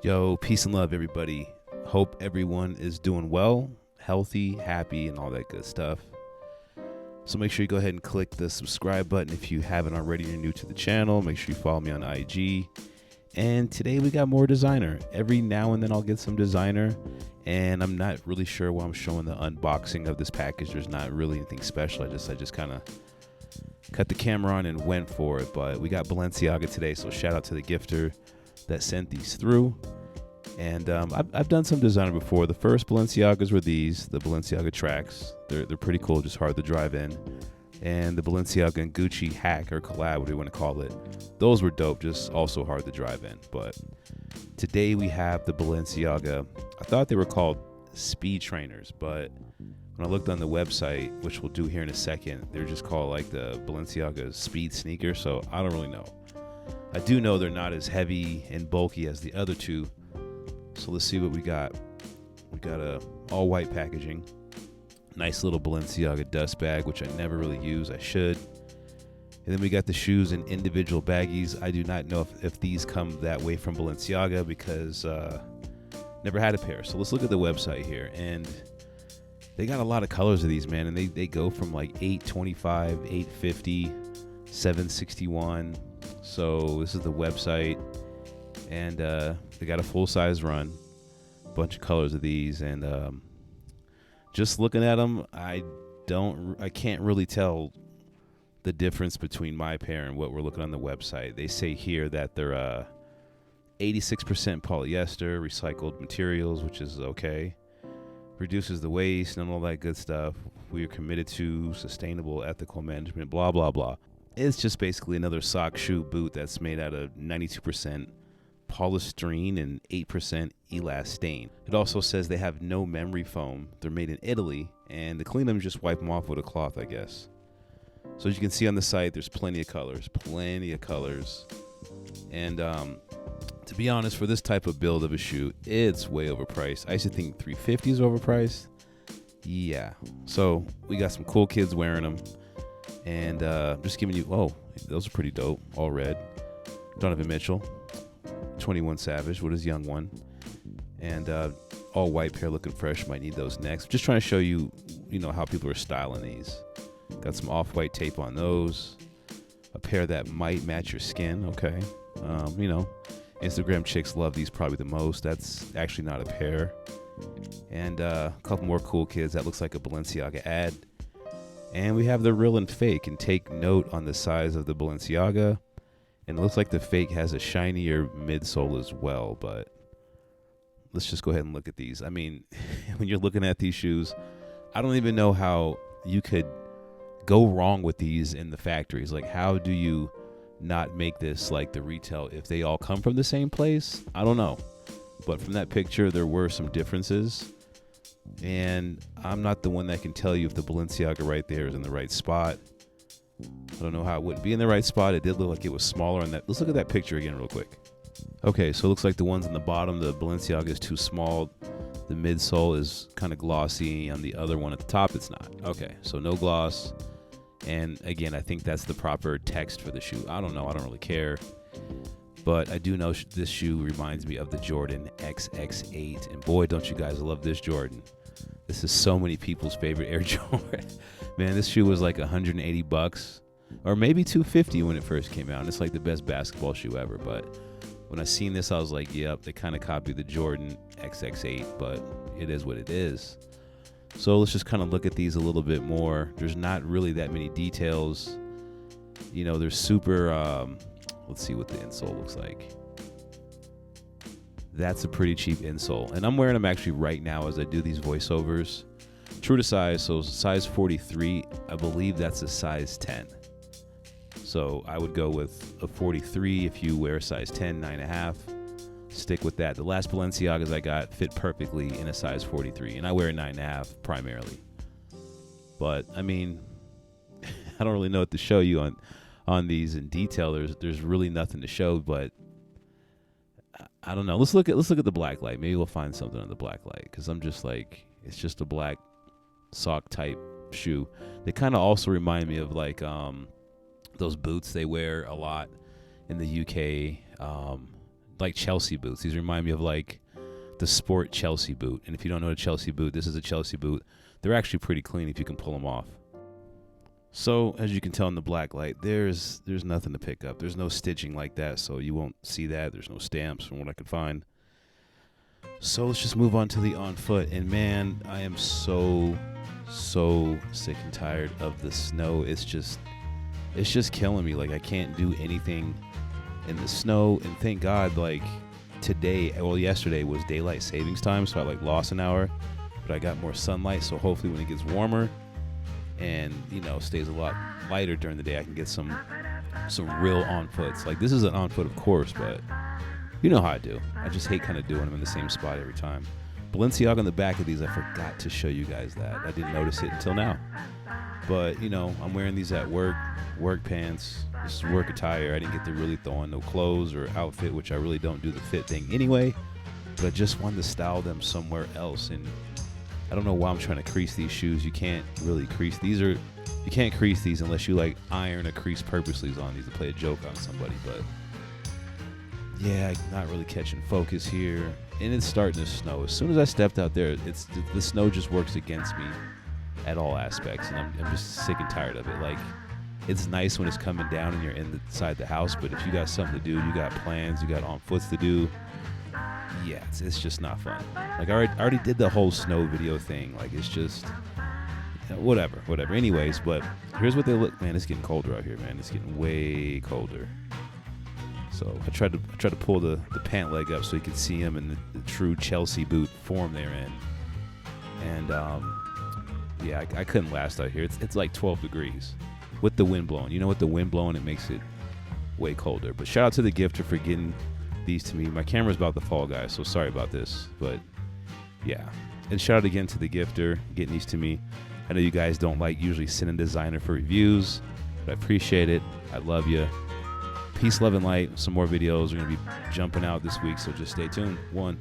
Yo, peace and love, everybody. Hope everyone is doing well, healthy, happy, and all that good stuff. So make sure you go ahead and click the subscribe button if you haven't already. You're new to the channel. Make sure you follow me on IG. And today we got more designer. Every now and then I'll get some designer, and I'm not really sure why I'm showing the unboxing of this package. There's not really anything special. I just kind of cut the camera on and went for it. But we got Balenciaga today, so shout out to the gifter that sent these through. And I've done some designer before. The first Balenciagas were these, the Balenciaga tracks. They're pretty cool, just hard to drive in. And the Balenciaga and Gucci hack or collab, what do you want to call it? Those were dope, just also hard to drive in. But today we have the Balenciaga. I thought they were called speed trainers, but when I looked on the website, which we'll do here in a second, they're just called like the Balenciaga Speed Sneaker. So I don't really know. I do know they're not as heavy and bulky as the other two. So let's see what we got. We got a all white packaging. Nice little Balenciaga dust bag, which I never really use. I should. And then we got the shoes in individual baggies. I do not know if these come that way from Balenciaga because never had a pair. So let's look at the website here. And they got a lot of colors of these, man. And they go from like 825, 850, 761. So this is the website. And they got a full-size run, bunch of colors of these, and just looking at them, I can't really tell the difference between my pair and what we're looking on the website. They say here that they're 86% polyester, recycled materials, which is okay. Reduces the waste and all that good stuff. We are committed to sustainable, ethical management, blah, blah, blah. It's just basically another sock, shoe, boot that's made out of 92% polystyrene and 8% elastane. It also says they have no memory foam. They're made in Italy, and to clean them, just wipe them off with a cloth, I guess. So as you can see on the site, there's plenty of colors. And to be honest, for this type of build of a shoe, it's way overpriced. I used to think 350 is overpriced. Yeah. So we got some cool kids wearing them, and just giving you, oh, those are pretty dope. All red. Donovan Mitchell. 21 Savage with his young one, and all white pair looking fresh. Might need those next. Just trying to show you, how people are styling these. Got some off-white tape on those. A pair that might match your skin. Okay, Instagram chicks love these probably the most. That's actually not a pair. And a couple more cool kids. That looks like a Balenciaga ad. And we have the real and fake. And take note on the size of the Balenciaga. And it looks like the fake has a shinier midsole as well, but let's just go ahead and look at these. I mean, when you're looking at these shoes, I don't even know how you could go wrong with these in the factories. Like, how do you not make this like the retail if they all come from the same place? I don't know. But from that picture, there were some differences. And I'm not the one that can tell you if the Balenciaga right there is in the right spot. I don't know how it wouldn't be in the right spot. It did look like it was smaller on that. Let's look at that picture again real quick. Okay, so it looks like the ones on the bottom, the Balenciaga is too small. The midsole is kind of glossy. On the other one at the top, it's not. Okay, so no gloss. And again, I think that's the proper text for the shoe. I don't know. I don't really care. But I do know this shoe reminds me of the Jordan XX8. And boy, don't you guys love this Jordan. This is so many people's favorite Air Jordan. Man, this shoe was like $180 or maybe $250 when it first came out. And it's like the best basketball shoe ever. But when I seen this, I was like, yep, they kind of copied the Jordan XX8, but it is what it is. So let's just kind of look at these a little bit more. There's not really that many details. They're super, let's see what the insole looks like. That's a pretty cheap insole. And I'm wearing them actually right now as I do these voiceovers. True to size, so size 43, I believe that's a size 10. So I would go with a 43 if you wear a size 10, 9.5. Stick with that. The last Balenciagas I got fit perfectly in a size 43, and I wear a 9.5 primarily. But, I mean, I don't really know what to show you on these in detail. There's really nothing to show, but I don't know. Let's look at the black light. Maybe we'll find something on the black light, because I'm just like, it's just a black sock type shoe. They kind of also remind me of like those boots they wear a lot in the UK. like Chelsea boots. These remind me of like the sport Chelsea boot. And if you don't know a Chelsea boot, this is a Chelsea boot. They're actually pretty clean if you can pull them off. So as you can tell in the black light, there's nothing to pick up. There's no stitching like that, so you won't see that. There's no stamps from what I could find. So let's just move on to the on foot. And man, I am so sick and tired of the snow. It's just killing me. Like, I can't do anything in the snow. And thank God, like yesterday was daylight savings time, so I like lost an hour, but I got more sunlight. So hopefully when it gets warmer and stays a lot lighter during the day, I can get some real on foots. Like, this is an on foot, of course, but you know how I do. I just hate kind of doing them in the same spot every time. Balenciaga on the back of these, I forgot to show you guys that. I didn't notice it until now. But, I'm wearing these at work pants. This is work attire. I didn't get to really throw on no clothes or outfit, which I really don't do the fit thing anyway. But I just wanted to style them somewhere else. And I don't know why I'm trying to crease these shoes. You can't really crease. You can't crease these unless you like iron a crease purposely on these to play a joke on somebody. But yeah, I'm not really catching focus here. And it's starting to snow. As soon as I stepped out there, the snow just works against me at all aspects. And I'm just sick and tired of it. Like, it's nice when it's coming down and you're inside the house, but if you got something to do, you got plans, you got on foots to do, yeah, it's just not fun. Like, I already did the whole snow video thing. Like, it's just whatever. Anyways, but here's what they look. Man, it's getting colder out here, man. It's getting way colder. So I tried to pull the pant leg up so you could see them in the true Chelsea boot form they're in. And yeah, I couldn't last out here. It's like 12 degrees with the wind blowing. With the wind blowing, it makes it way colder. But shout out to the gifter for getting these to me. My camera's about to fall, guys, so sorry about this. But yeah, and shout out again to the gifter getting these to me. I know you guys don't like usually sending designer for reviews, but I appreciate it. I love you. Peace, love, and light. Some more videos are going to be jumping out this week, so just stay tuned. 1.